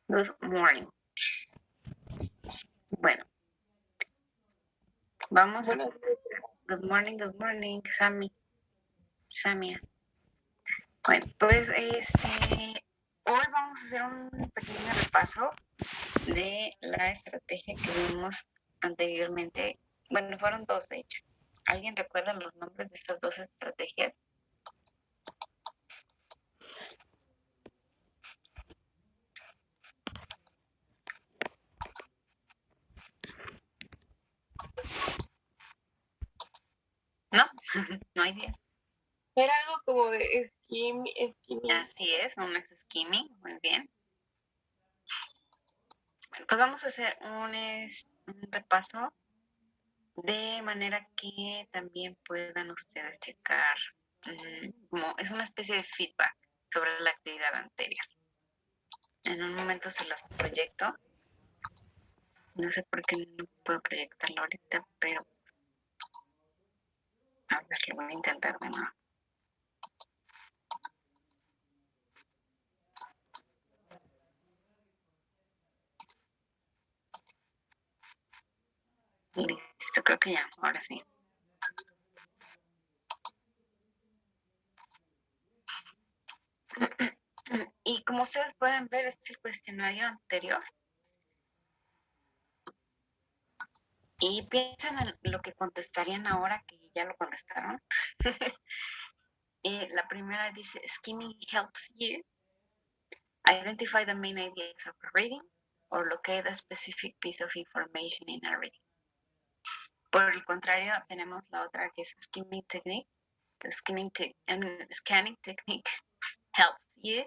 Good morning. Bueno, vamos a... Good morning, Samia. Bueno, pues hoy vamos a hacer un pequeño repaso de la estrategia que vimos anteriormente. Bueno, fueron dos, de hecho. ¿Alguien recuerda los nombres de estas dos estrategias? ¿No? No hay idea. Era algo como de skimming. Así es, un skimming, muy bien. Bueno, pues vamos a hacer un repaso de manera que también puedan ustedes checar, como es una especie de feedback sobre la actividad anterior. En un momento se los proyecto. No sé por qué no puedo proyectarlo ahorita, pero a ver, lo voy a intentar de nuevo. Listo, creo que ya, ahora sí. Y como ustedes pueden ver, este es el cuestionario anterior. Y piensen en lo que contestarían ahora que ya lo contestaron. Y la primera dice, skimming helps you identify the main ideas of a reading or locate a specific piece of information in a reading. Por el contrario, tenemos la otra que es skimming technique. The scanning technique helps you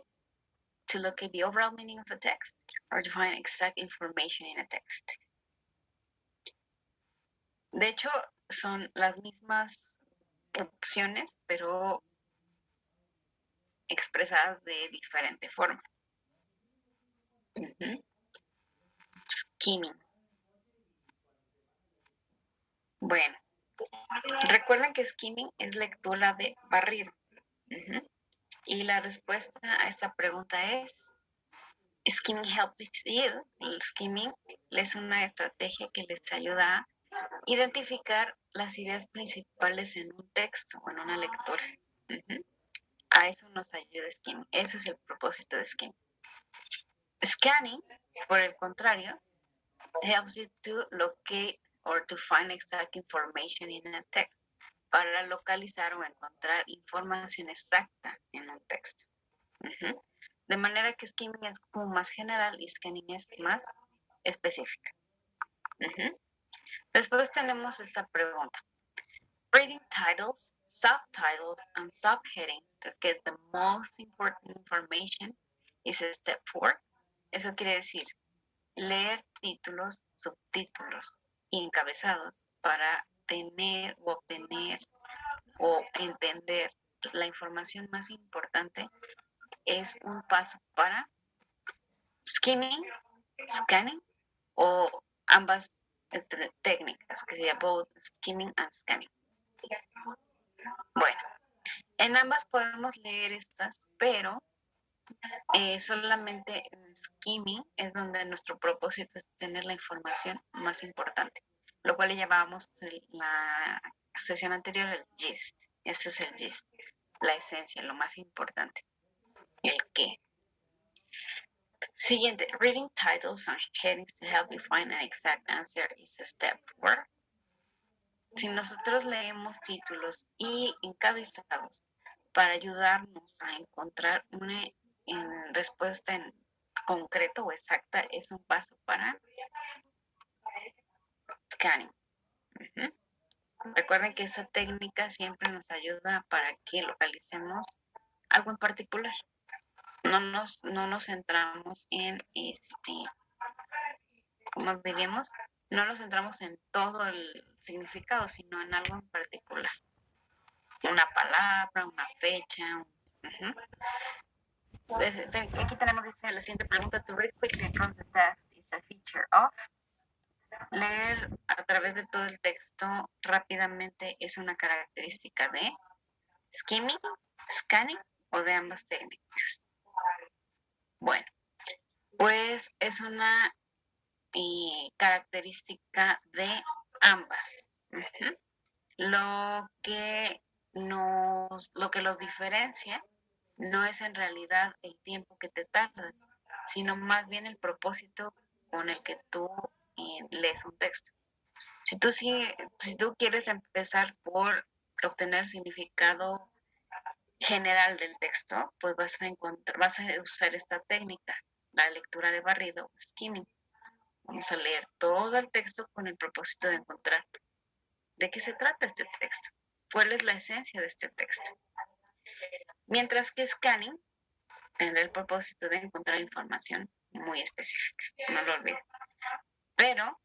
to locate the overall meaning of a text or to find exact information in a text. De hecho, son las mismas opciones, pero expresadas de diferente forma. Skimming. Bueno, recuerden que skimming es lectura de barrido. Y la respuesta a esta pregunta es, skimming helps you. El skimming es una estrategia que les ayuda a identificar las ideas principales en un texto o en una lectura. A eso nos ayuda skimming. Ese es el propósito de skimming. Scanning, por el contrario, helps you to locate or to find exact information in a text, para localizar o encontrar información exacta en un texto. De manera que skimming es como más general y scanning es más específica. Después tenemos esta pregunta. Reading titles, subtitles, and subheadings to get the most important information is step 4. Eso quiere decir leer títulos, subtítulos y encabezados para tener o obtener o entender la información más importante. Es un paso para skimming, scanning o ambas técnicas que se llama both skimming and scanning. Bueno, en ambas podemos leer estas, pero solamente en skimming es donde nuestro propósito es tener la información más importante, lo cual le llamábamos en la sesión anterior el gist. Este es el gist, la esencia, lo más importante, el qué. Siguiente, reading titles and headings to help you find an exact answer is a step 4. Si nosotros leemos títulos y encabezados para ayudarnos a encontrar una respuesta en concreto o exacta, es un paso para scanning. Recuerden que esa técnica siempre nos ayuda para que localicemos algo en particular. No nos centramos en ¿cómo diríamos? No nos centramos en todo el significado, sino en algo en particular. una palabra, una fecha. Aquí tenemos, dice la siguiente pregunta, to read quickly across the text is a feature of. Leer a través de todo el texto rápidamente es una característica de skimming, scanning o de ambas técnicas. Bueno, pues es una característica de ambas. Lo que los diferencia no es en realidad el tiempo que te tardas, sino más bien el propósito con el que tú lees un texto. Si tú quieres empezar por obtener significado general del texto, pues vas a usar esta técnica, la lectura de barrido, skimming. Vamos a leer todo el texto con el propósito de encontrar de qué se trata este texto, cuál es la esencia de este texto. Mientras que scanning tendrá el propósito de encontrar información muy específica, no lo olviden. Pero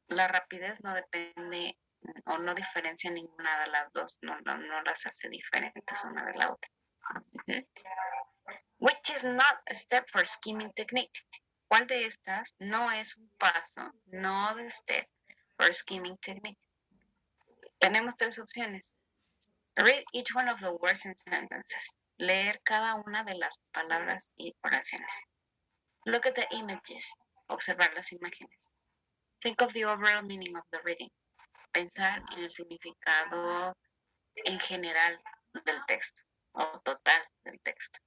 la rapidez no depende o no diferencia ninguna de las dos, no las hace diferentes una de la otra. Which is not a step for skimming technique. ¿Cuál de estas no es un paso, no de step for skimming technique? Tenemos tres opciones. Read each one of the words and sentences. Leer cada una de las palabras y oraciones. Look at the images. Observar las imágenes. Think of the overall meaning of the reading. Pensar en el significado en general del texto o total del texto.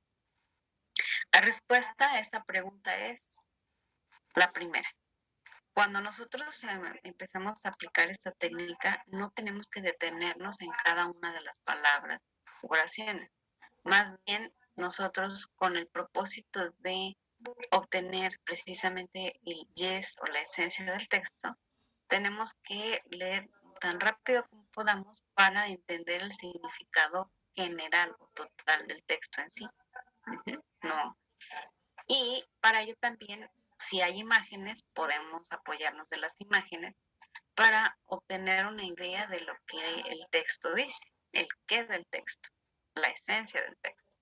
La respuesta a esa pregunta es la primera. Cuando nosotros empezamos a aplicar esta técnica, no tenemos que detenernos en cada una de las palabras u oraciones. Más bien, nosotros con el propósito de obtener precisamente el yes o la esencia del texto, tenemos que leer tan rápido como podamos para entender el significado general o total del texto en sí. No. Y para ello también, si hay imágenes, podemos apoyarnos de las imágenes para obtener una idea de lo que el texto dice, el qué del texto, la esencia del texto.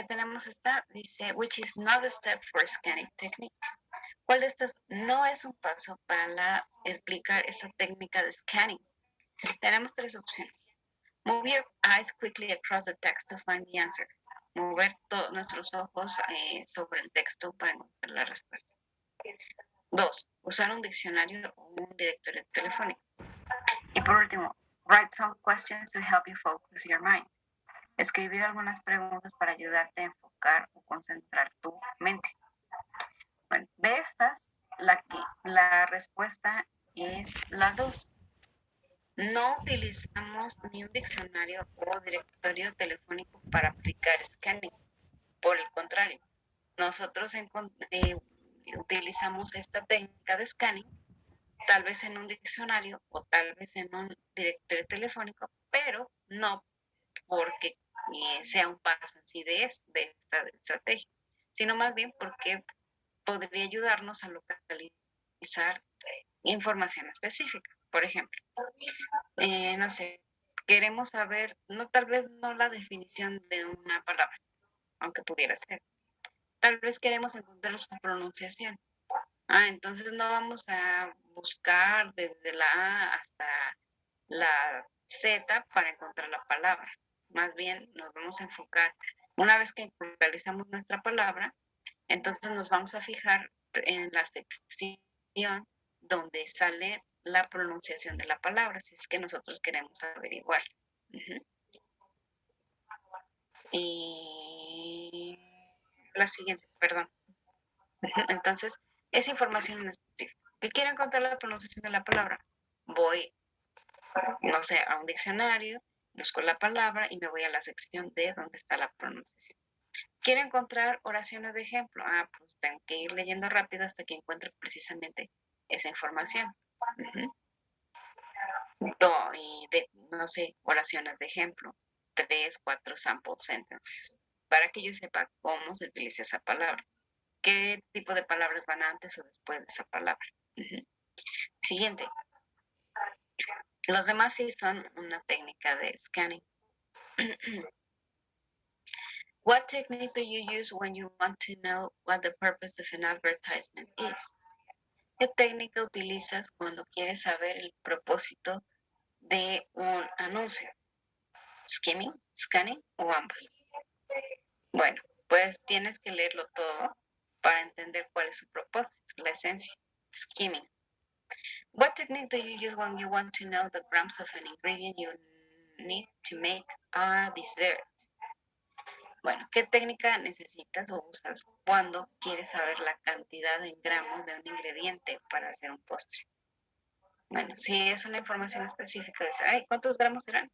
Tenemos esta, dice, which is not a step for scanning technique. ¿Cuál de estas no es un paso para explicar esa técnica de scanning? Tenemos tres opciones. Move your eyes quickly across the text to find the answer. Mover nuestros ojos sobre el texto para encontrar la respuesta. 2. Usar un diccionario o un directorio telefónico. Y por último, write some questions to help you focus your mind. Escribir algunas preguntas para ayudarte a enfocar o concentrar tu mente. Bueno, de estas, la respuesta es la 2. No utilizamos ni un diccionario o directorio telefónico para aplicar scanning. Por el contrario, nosotros utilizamos esta técnica de scanning, tal vez en un diccionario o tal vez en un directorio telefónico, pero no porque sea un paso en sí de esta estrategia, sino más bien porque podría ayudarnos a localizar información específica. Por ejemplo, no sé, queremos saber, tal vez no la definición de una palabra, aunque pudiera ser. Tal vez queremos encontrar su pronunciación. Entonces no vamos a buscar desde la A hasta la Z para encontrar la palabra. Más bien nos vamos a enfocar. Una vez que localizamos nuestra palabra, entonces nos vamos a fijar en la sección donde sale la pronunciación de la palabra, si es que nosotros queremos averiguar. Y la siguiente, perdón. Entonces, esa información en específico. ¿Qué quiero encontrar la pronunciación de la palabra? Voy, no sé, a un diccionario, busco la palabra y me voy a la sección de donde está la pronunciación. Quiero encontrar oraciones de ejemplo. Pues tengo que ir leyendo rápido hasta que encuentre precisamente esa información. No sé, oraciones de ejemplo. 3, 4 sample sentences. Para que yo sepa cómo se utiliza esa palabra. ¿Qué tipo de palabras van antes o después de esa palabra? Siguiente. Los demás sí son una técnica de scanning. What technique do you use when you want to know what the purpose of an advertisement is? ¿Qué técnica utilizas cuando quieres saber el propósito de un anuncio? ¿Skimming, scanning o ambas? Bueno, pues tienes que leerlo todo para entender cuál es su propósito, la esencia. Skimming. What technique do you use when you want to know the grams of an ingredient you need to make a dessert? Bueno, ¿qué técnica necesitas o usas cuando quieres saber la cantidad en gramos de un ingrediente para hacer un postre? Bueno, si es una información específica, ay, ¿cuántos gramos serán?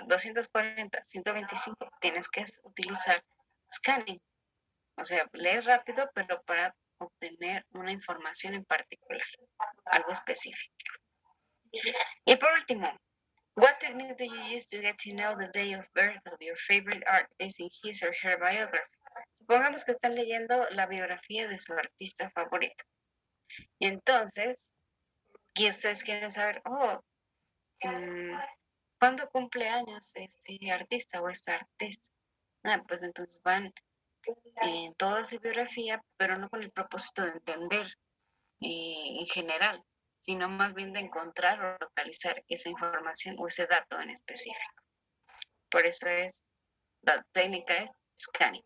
240, 125, tienes que utilizar scanning. O sea, lees rápido, pero para obtener una información en particular, algo específico. Y por último, what technique do you use to get to know the day of birth of your favorite artist in his or her biography? Supongamos que están leyendo la biografía de su artista favorito. Y entonces, y ustedes quieren saber, ¿cuándo cumple años este artista o esta artista? Pues entonces van en toda su biografía, pero no con el propósito de entender en general, sino más bien de encontrar o localizar esa información o ese dato en específico. Por eso la técnica es scanning.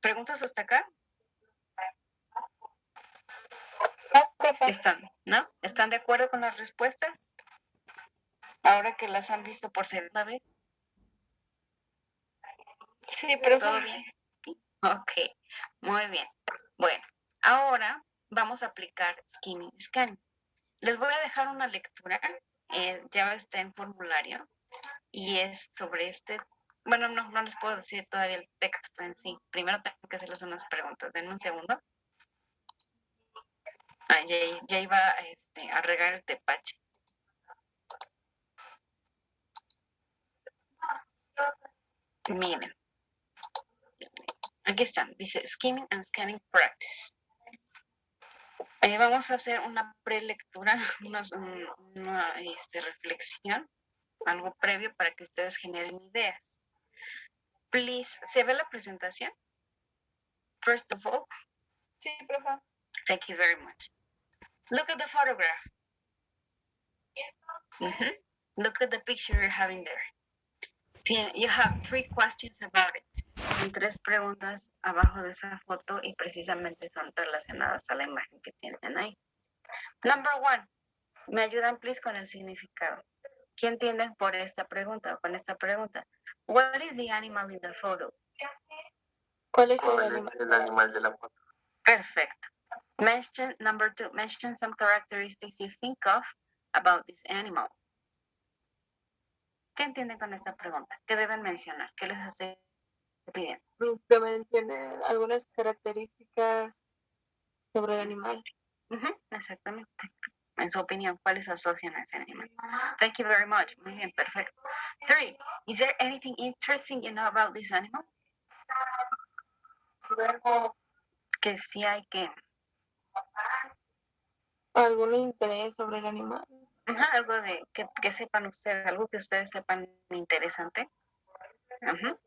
¿Preguntas hasta acá? ¿No? ¿Están de acuerdo con las respuestas? Ahora que las han visto por segunda vez. Sí, pero ¿Todo bien? Ok, muy bien. Bueno, ahora vamos a aplicar skimming y scanning. Les voy a dejar una lectura, ya está en formulario, y es sobre bueno, no les puedo decir todavía el texto en sí. Primero tengo que hacerles unas preguntas. Denme un segundo. Ya iba a regar el tepache. Miren. Aquí están. Dice Skimming and Scanning Practice. Vamos a hacer una prelectura, una reflexión, algo previo para que ustedes generen ideas. Please, ¿se ve la presentación? First of all. Sí, profe. Thank you very much. Look at the photograph. Look at the picture you're having there. You have 3 questions about it. Hay 3 preguntas abajo de esa foto y precisamente son relacionadas a la imagen que tienen ahí. Number 1. ¿Me ayudan, please, con el significado? ¿Qué entienden por esta pregunta o con esta pregunta? What is the animal in the photo? ¿Cuál es el animal de la foto? Perfecto. Number 2. Mention some characteristics you think of about this animal. ¿Qué entienden con esta pregunta? ¿Qué deben mencionar? ¿Qué les estoy pidiendo? Que mencionen algunas características sobre el animal. Exactamente. En su opinión, ¿cuáles asocian a ese animal? Thank you very much. Muy bien, perfecto. 3. Is there anything interesting you know about this animal? Que sí hay que... ¿Algún interés sobre el animal? algo de que sepan ustedes, algo que ustedes sepan interesante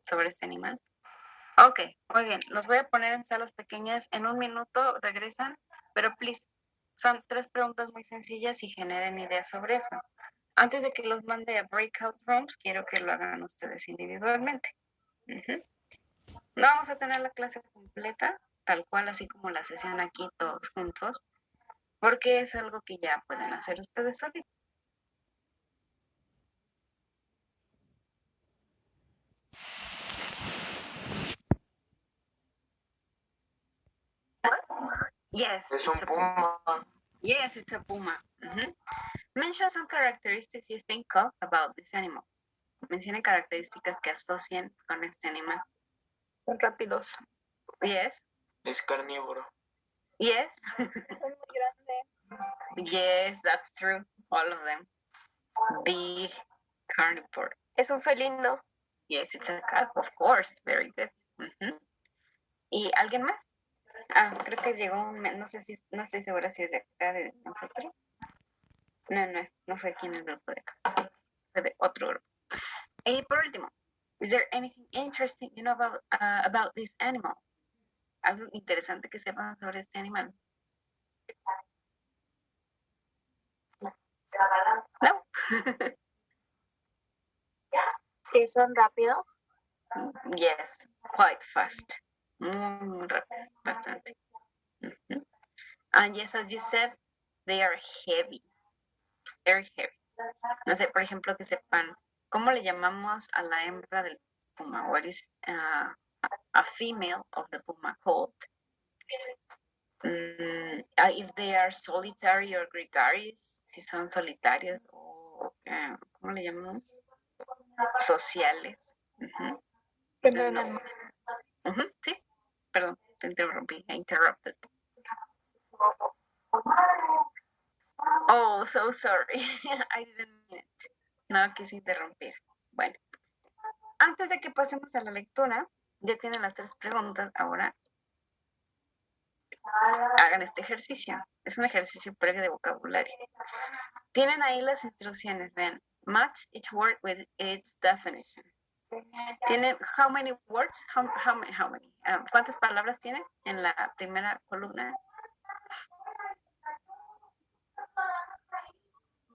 sobre este animal. Ok, muy bien. Los voy a poner en salas pequeñas. En un minuto regresan, pero please, son 3 preguntas muy sencillas y generen ideas sobre eso. Antes de que los mande a breakout rooms, quiero que lo hagan ustedes individualmente. No vamos a tener la clase completa, tal cual, así como la sesión aquí todos juntos, porque es algo que ya pueden hacer ustedes solitos. Yes, Es un puma. Yes, it's a puma. Mention some characteristics you think of about this animal. Mencionen características que asocien con este animal. Son rápidos. Yes. Es carnívoro. Yes. Son muy grandes. Yes, that's true. All of them. Big carnivore. Es un felino. Yes, it's a cat, of course. Very good. ¿Y alguien más? Creo que llegó no estoy segura si es de acá de nosotros. No fue aquí en el grupo de acá. Fue de otro grupo. Y por último, is there anything interesting you know about this animal? Algo interesante que sepan sobre este animal. No. Sí, son rápidos. Yes, quite fast. Muy rápido, bastante. Mhm. And yes, as you said, they are heavy. Very heavy. No sé, por ejemplo, que sepan, ¿cómo le llamamos a la hembra del puma? What is a female of the puma called? If they are solitary or gregarious, si son solitarios o, ¿cómo le llamamos? Sociales. Uh-huh. No. Uh-huh, sí, perdón, te interrumpí, I interrupted. Oh, so sorry, I didn't mean it. No quise interrumpir. Bueno, antes de que pasemos a la lectura, ya tienen las 3 preguntas, ahora hagan este ejercicio. Es un ejercicio previo de vocabulario. Tienen ahí las instrucciones, ven. Match each word with its definition. Tienen, how many words? How many? ¿Cuántas palabras tienen en la primera columna?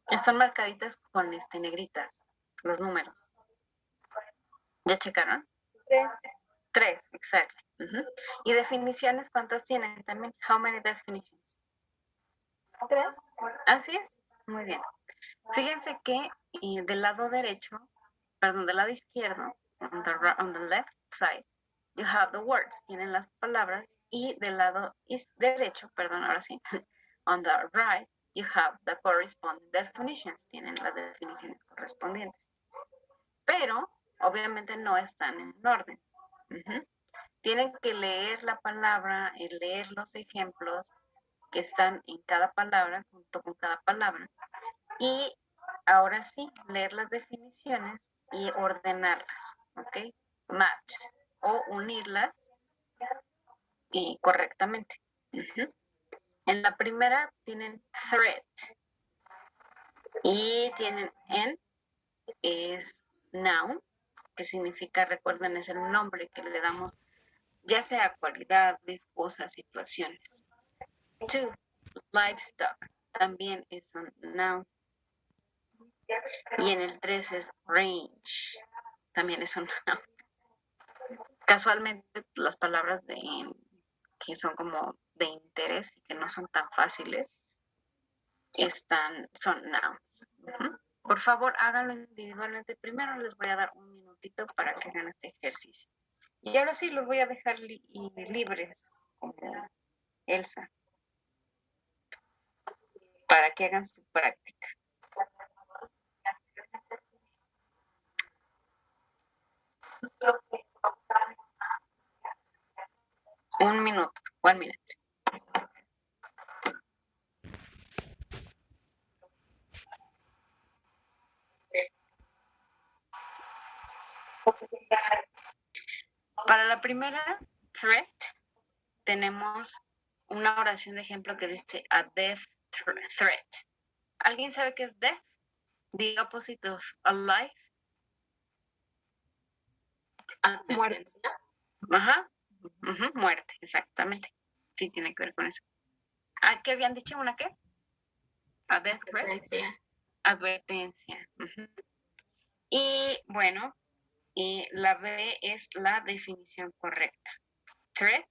Están marcaditas con negritas, los números. ¿Ya checaron? 3, exacto. Uh-huh. ¿Y definiciones cuántas tienen también? How many definitions? 3. Así es, muy bien. Fíjense que del lado izquierdo, on the left side, you have the words, tienen las palabras, y del lado derecho, ahora sí, on the right, you have the corresponding definitions, tienen las definiciones correspondientes. Pero, obviamente, no están en orden. Uh-huh. Tienen que leer la palabra y leer los ejemplos que están en cada palabra, junto con cada palabra, y ahora sí, leer las definiciones y ordenarlas, ¿ok? Match o unirlas correctamente. Uh-huh. En la primera tienen threat y tienen en, es noun, que significa, recuerden, es el nombre que le damos, ya sea cualidades, cosas, situaciones. 2, livestock, también es un noun. Y en el 3 es range, también es un noun. Casualmente las palabras que son como de interés y que no son tan fáciles son nouns. Uh-huh. Por favor, háganlo individualmente. Primero les voy a dar un minutito para que hagan este ejercicio. Y ahora sí los voy a dejar libres, como Elsa, para que hagan su práctica. Un minuto, 1 minute. Para la primera threat, tenemos una oración de ejemplo que dice a death threat. ¿Alguien sabe qué es death? The opposite of alive. Muerte. Ajá. Uh-huh. Muerte, exactamente. Sí, tiene que ver con eso. ¿Qué habían dicho? ¿Una qué? A death threat. Advertencia. Uh-huh. Y bueno, la B es la definición correcta. Threat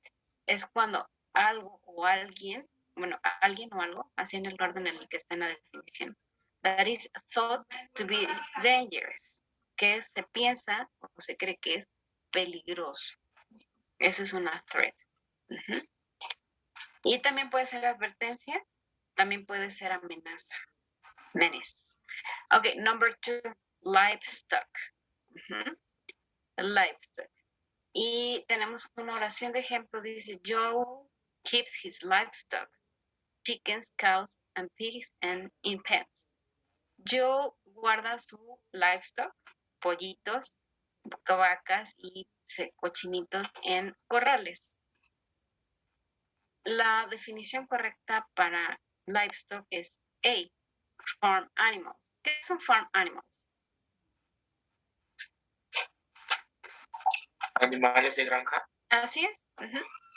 es cuando algo o alguien o algo, así en el orden en el que está en la definición, that is thought to be dangerous, que se piensa o se cree que es peligroso. Eso es una threat. Uh-huh. Y también puede ser advertencia, también puede ser amenaza. Menace. Ok, number 2, livestock. Uh-huh. Livestock. Y tenemos una oración de ejemplo, dice, Joe keeps his livestock, chickens, cows, and pigs, and in pens. Joe guarda su livestock, pollitos, vacas y cochinitos en corrales. La definición correcta para livestock es A, farm animals. ¿Qué son farm animals? Animales de granja. Así es.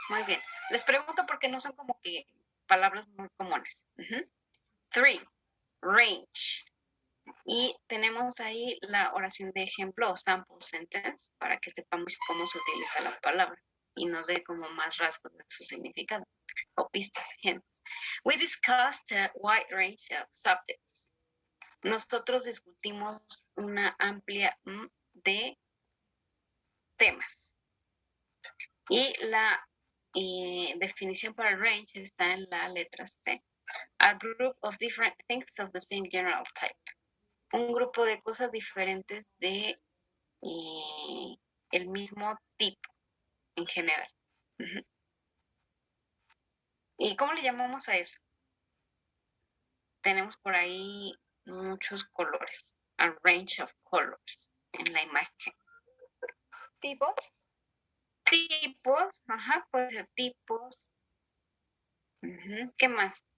Muy bien. Les pregunto porque no son como que palabras muy comunes. 3. Range. Y tenemos ahí la oración de ejemplo o sample sentence para que sepamos cómo se utiliza la palabra y nos dé como más rasgos de su significado o pistas, hints. We discussed a wide range of subjects. Nosotros discutimos una amplia de temas. Y la definición para range está en la letra C. A group of different things of the same general type. Un grupo de cosas diferentes de el mismo tipo en general. ¿Y cómo le llamamos a eso? Tenemos por ahí muchos colores. A range of colors en la imagen. ¿Tipos? Tipos, puede ser tipos. ¿Qué más?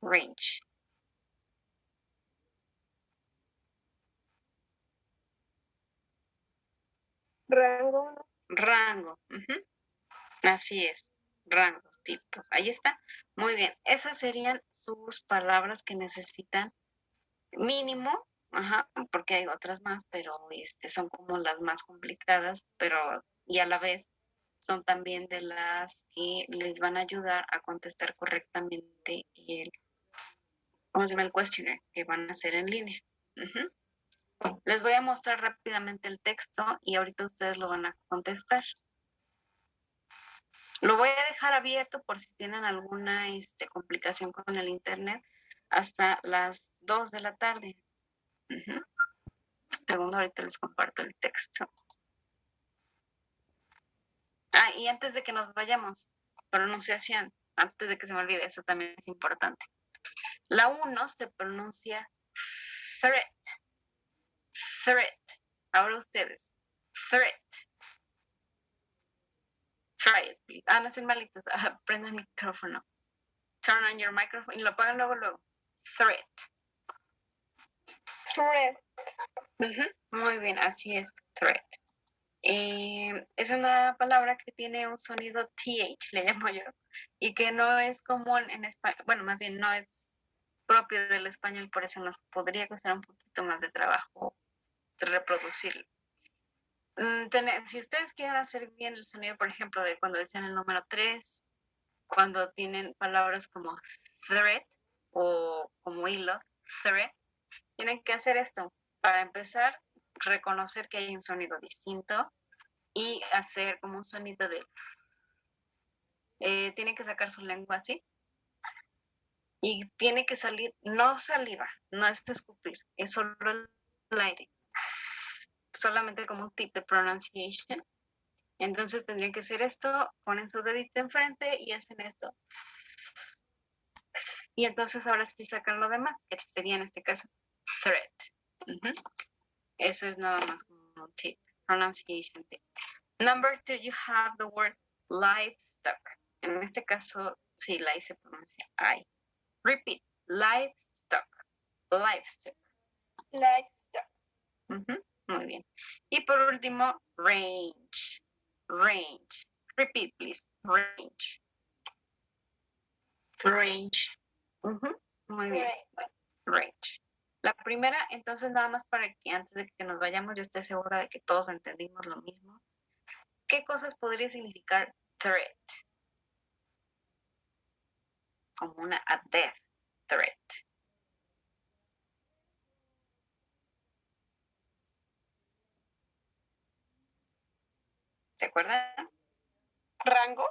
Range. Rango. Rango. Así es. Rangos, tipos. Ahí está. Muy bien. Esas serían sus palabras que necesitan mínimo. Porque hay otras más, pero son como las más complicadas, pero y a la vez son también de las que les van a ayudar a contestar correctamente ¿cómo se llama? El questionnaire que van a hacer en línea. Les voy a mostrar rápidamente el texto y ahorita ustedes lo van a contestar. Lo voy a dejar abierto por si tienen alguna complicación con el internet hasta las 2 de la tarde. Segundo, ahorita les comparto el texto. Y antes de que nos vayamos, pronunciación, antes de que se me olvide, eso también es importante. La 1 se pronuncia threat. Threat. Ahora ustedes. Threat. Try it, please. No sean malitos. Prenda el micrófono. Turn on your microphone y lo apagan luego. Threat. Threat. Muy bien, así es. Threat. Es una palabra que tiene un sonido TH, le llamo yo, y que no es común en español. Bueno, más bien no es propio del español, por eso nos podría costar un poquito más de trabajo reproducirlo. Si ustedes quieren hacer bien el sonido, por ejemplo, de cuando dicen el número 3, cuando tienen palabras como thread o como hilo, thread, tienen que hacer esto. Para empezar, reconocer que hay un sonido distinto y hacer como un sonido de... tienen que sacar su lengua así. Y tiene que salir, no saliva, no es escupir, es solo el aire. Solamente como un tip de pronunciation. Entonces tendrían que hacer esto, ponen su dedito enfrente y hacen esto. Y entonces ahora sí sacan lo demás, que sería en este caso threat. Eso es nada más como un tip, pronunciation tip. Number 2, you have the word livestock. En este caso, sí, la I se pronuncia I. Repeat, livestock, livestock. Livestock. Muy bien. Y por último, range. Range. Repeat, please. Range. Range. Muy bien. Range. La primera, entonces, nada más para que antes de que nos vayamos, yo esté segura de que todos entendimos lo mismo. ¿Qué cosas podría significar threat? Como una a death threat. ¿Se acuerdan? Rango.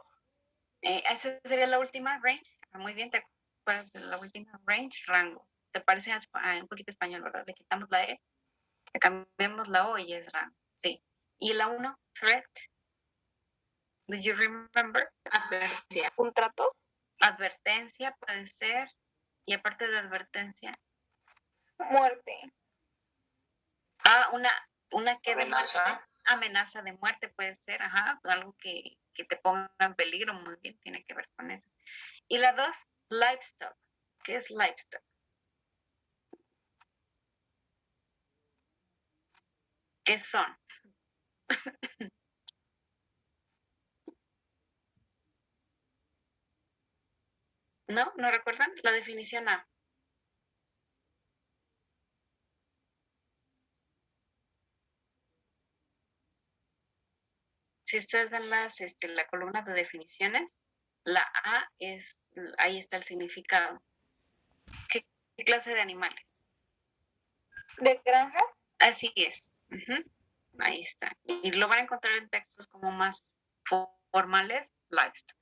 Esa sería la última, range. Muy bien, ¿te acuerdas de la última? Range, rango. Se parece a un poquito español, ¿verdad? Le quitamos la E, le cambiamos la O y es rango. Sí. Y la 1, threat. Do you remember? Advertencia. Un trato. Advertencia puede ser. Y aparte de advertencia. Muerte. Una que de Amenaza. muerte. Amenaza de muerte puede ser, algo que te ponga en peligro, muy bien, tiene que ver con eso. Y la 2, livestock. ¿Qué es livestock? ¿Qué son? ¿No? ¿No recuerdan? La definición A. Si ustedes ven la columna de definiciones, la A es, ahí está el significado. ¿Qué clase de animales? ¿De granja? Así es. Ujú. Ahí está. Y lo van a encontrar en textos como más formales, livestock.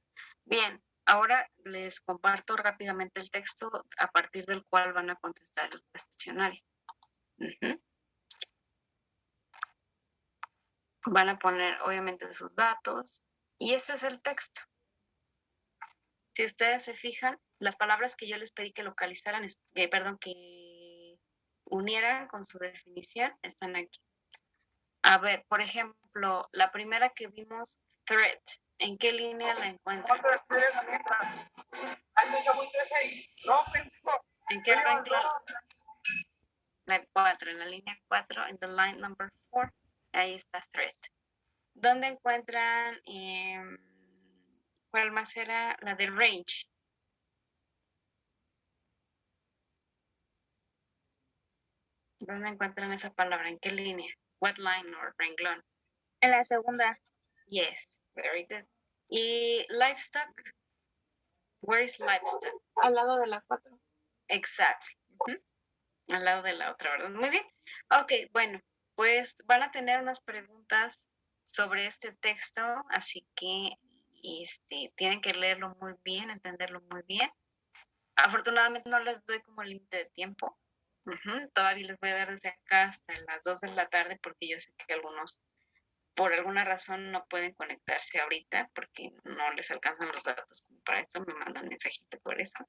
Bien, ahora les comparto rápidamente el texto a partir del cual van a contestar el cuestionario. Ujú. Van a poner obviamente sus datos y este es el texto. Si ustedes se fijan, las palabras que yo les pedí que localizaran, que unieran con su definición, están aquí. A ver, por ejemplo, la primera que vimos, threat, ¿en qué línea la encuentran? ¿En qué regla? La 4, en la línea 4, en the line number 4, ahí está threat. ¿Dónde encuentran, cuál más era? La de range. ¿Dónde encuentran esa palabra? ¿En qué línea? What line or renglón? En la segunda. Yes, very good. ¿Y livestock? Where is livestock? Al lado de la 4. Exactly. Al lado de la otra, ¿verdad? Muy bien. Ok, bueno, pues van a tener unas preguntas sobre este texto, así que tienen que leerlo muy bien, entenderlo muy bien. Afortunadamente no les doy como límite de tiempo. Todavía les voy a dar desde acá hasta las 2 de la tarde porque yo sé que algunos por alguna razón no pueden conectarse ahorita porque no les alcanzan los datos como para esto, me mandan mensajito por eso.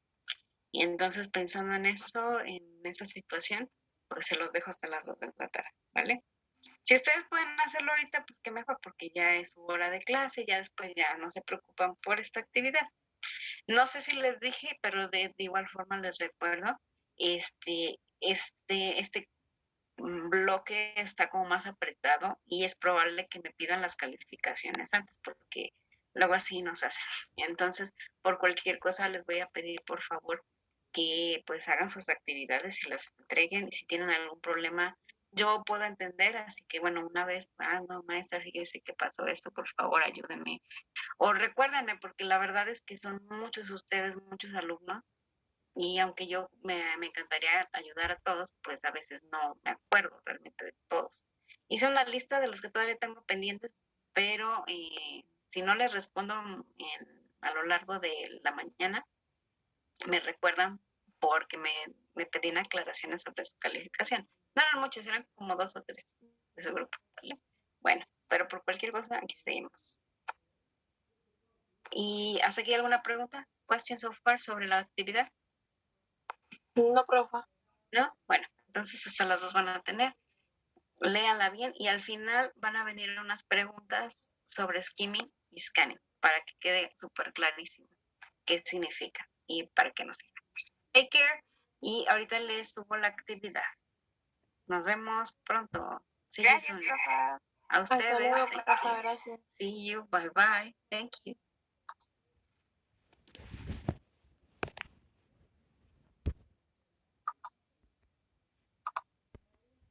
Y entonces pensando en eso, en esa situación, pues se los dejo hasta las 2 de la tarde, ¿vale? Si ustedes pueden hacerlo ahorita, pues qué mejor, porque ya es su hora de clase, ya después ya no se preocupan por esta actividad. No sé si les dije, pero de igual forma les recuerdo, este bloque está como más apretado y es probable que me pidan las calificaciones antes porque luego así nos hacen. Entonces, por cualquier cosa les voy a pedir, por favor, que pues hagan sus actividades y las entreguen. Y si tienen algún problema, yo puedo entender. Así que, bueno, una vez, no, maestra, fíjese que pasó esto, por favor, ayúdenme. O recuérdenme, porque la verdad es que son muchos ustedes, muchos alumnos. Y aunque yo me encantaría ayudar a todos, pues a veces no me acuerdo realmente de todos. Hice una lista de los que todavía tengo pendientes, pero si no les respondo a lo largo de la mañana, me recuerdan porque me pedían aclaraciones sobre su calificación. No eran muchos, eran como 2 o 3 de su grupo. ¿Vale? Bueno, pero por cualquier cosa, aquí seguimos. ¿Y hasta aquí alguna pregunta? ¿Question so far sobre la actividad? No, profa. ¿No? Bueno, entonces hasta las 2 van a tener. Léanla bien y al final van a venir unas preguntas sobre skimming y scanning para que quede súper clarísimo qué significa y para qué nos sirve. Take care y ahorita les subo la actividad. Nos vemos pronto. See you Gracias, soon. profa. A ustedes. Hasta luego, Thank profa. you. Gracias. See you. Bye bye. Thank you.